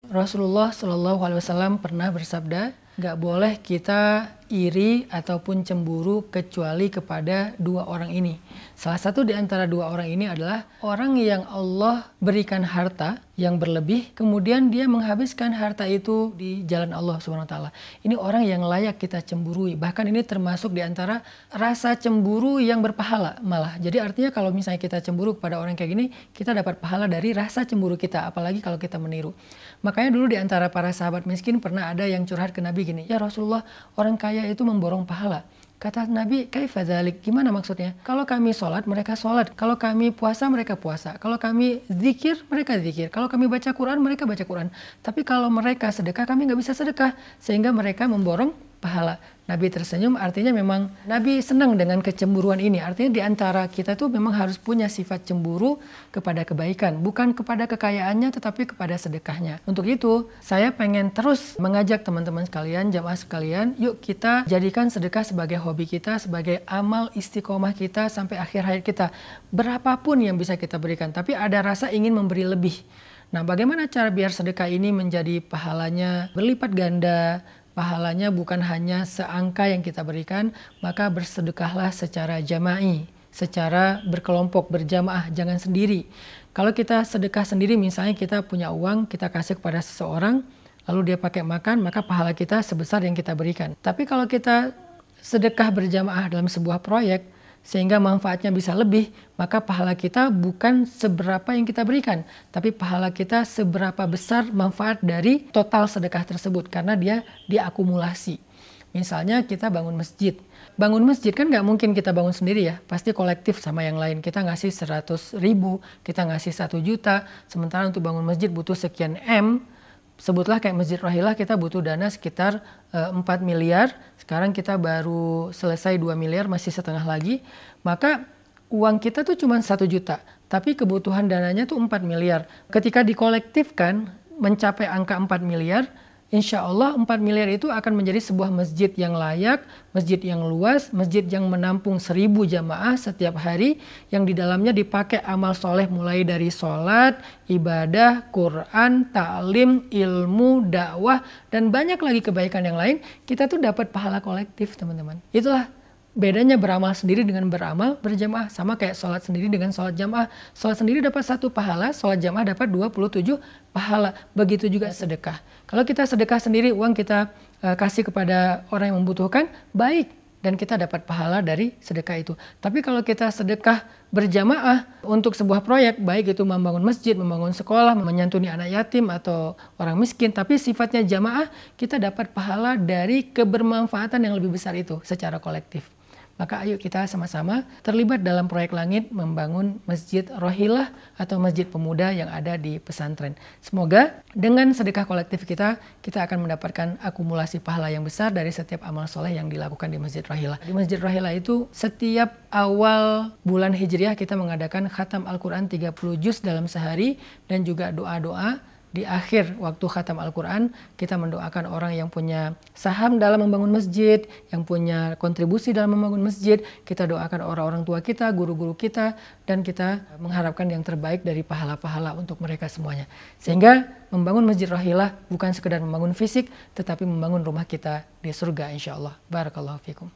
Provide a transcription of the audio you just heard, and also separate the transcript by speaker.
Speaker 1: Rasulullah SAW pernah bersabda, gak boleh kita iri ataupun cemburu kecuali kepada dua orang ini. Salah satu di antara dua orang ini adalah orang yang Allah berikan harta yang berlebih, kemudian dia menghabiskan harta itu di jalan Allah SWT. Ini orang yang layak kita cemburui. Bahkan ini termasuk di antara rasa cemburu yang berpahala malah. Jadi artinya kalau misalnya kita cemburu kepada orang kayak gini, kita dapat pahala dari rasa cemburu kita, apalagi kalau kita meniru. Makanya dulu di antara para sahabat miskin pernah ada yang curhat ke Nabi gini, ya Rasulullah, orang kaya itu memborong pahala. Kata Nabi, kaifa dzalik? Gimana maksudnya? Kalau kami sholat, mereka sholat. Kalau kami puasa, mereka puasa. Kalau kami zikir, mereka zikir. Kalau kami baca Quran, mereka baca Quran. Tapi kalau mereka sedekah, kami nggak bisa sedekah. Sehingga mereka memborong pahala. Nabi tersenyum, artinya memang Nabi senang dengan kecemburuan ini. Artinya di antara kita tuh memang harus punya sifat cemburu kepada kebaikan. Bukan kepada kekayaannya, tetapi kepada sedekahnya. Untuk itu, saya pengen terus mengajak teman-teman sekalian, jamaah sekalian, yuk kita jadikan sedekah sebagai hobi kita, sebagai amal istiqomah kita sampai akhir hayat kita. Berapapun yang bisa kita berikan, tapi ada rasa ingin memberi lebih. Nah, bagaimana cara biar sedekah ini menjadi pahalanya berlipat ganda, pahalanya bukan hanya seangka yang kita berikan, maka bersedekahlah secara jama'i, secara berkelompok, berjamaah, jangan sendiri. Kalau kita sedekah sendiri, misalnya kita punya uang, kita kasih kepada seseorang, lalu dia pakai makan, maka pahala kita sebesar yang kita berikan. Tapi kalau kita sedekah berjamaah dalam sebuah proyek, sehingga manfaatnya bisa lebih, maka pahala kita bukan seberapa yang kita berikan, tapi pahala kita seberapa besar manfaat dari total sedekah tersebut, karena dia diakumulasi. Misalnya kita bangun masjid. Bangun masjid kan nggak mungkin kita bangun sendiri ya, pasti kolektif sama yang lain. Kita ngasih 100.000, kita ngasih 1 juta, sementara untuk bangun masjid butuh sekian M. Sebutlah kayak Masjid Rohilah, kita butuh dana sekitar 4 miliar. Sekarang kita baru selesai 2 miliar, masih setengah lagi. Maka uang kita tuh cuma 1 juta. Tapi kebutuhan dananya tuh 4 miliar. Ketika dikolektifkan mencapai angka 4 miliar, insya Allah 4 miliar itu akan menjadi sebuah masjid yang layak, masjid yang luas, masjid yang menampung 1.000 jamaah setiap hari, yang di dalamnya dipakai amal soleh mulai dari sholat, ibadah, Quran, ta'lim, ilmu, dakwah, dan banyak lagi kebaikan yang lain. Kita tuh dapat pahala kolektif, teman-teman. Itulah bedanya beramal sendiri dengan beramal berjamaah. Sama kayak sholat sendiri dengan sholat jamaah. Sholat sendiri dapat 1 pahala, sholat jamaah dapat 27 pahala. Begitu juga sedekah. Kalau kita sedekah sendiri, uang kita kasih kepada orang yang membutuhkan, baik. Dan kita dapat pahala dari sedekah itu. Tapi kalau kita sedekah berjamaah untuk sebuah proyek, baik itu membangun masjid, membangun sekolah, menyantuni anak yatim atau orang miskin, tapi sifatnya jamaah, kita dapat pahala dari kebermanfaatan yang lebih besar itu secara kolektif. Maka ayo kita sama-sama terlibat dalam proyek langit membangun Masjid Rohilah atau Masjid Pemuda yang ada di pesantren. Semoga dengan sedekah kolektif kita akan mendapatkan akumulasi pahala yang besar dari setiap amal soleh yang dilakukan di Masjid Rohilah. Di Masjid Rohilah itu setiap awal bulan Hijriah kita mengadakan khatam Al-Quran 30 juz dalam sehari dan juga doa-doa. Di akhir waktu khatam Al-Quran, kita mendoakan orang yang punya saham dalam membangun masjid, yang punya kontribusi dalam membangun masjid. Kita doakan orang-orang tua kita, guru-guru kita, dan kita mengharapkan yang terbaik dari pahala-pahala untuk mereka semuanya. Sehingga membangun Masjid Rohilah bukan sekedar membangun fisik, tetapi membangun rumah kita di surga insya Allah. Barakallahu fikum.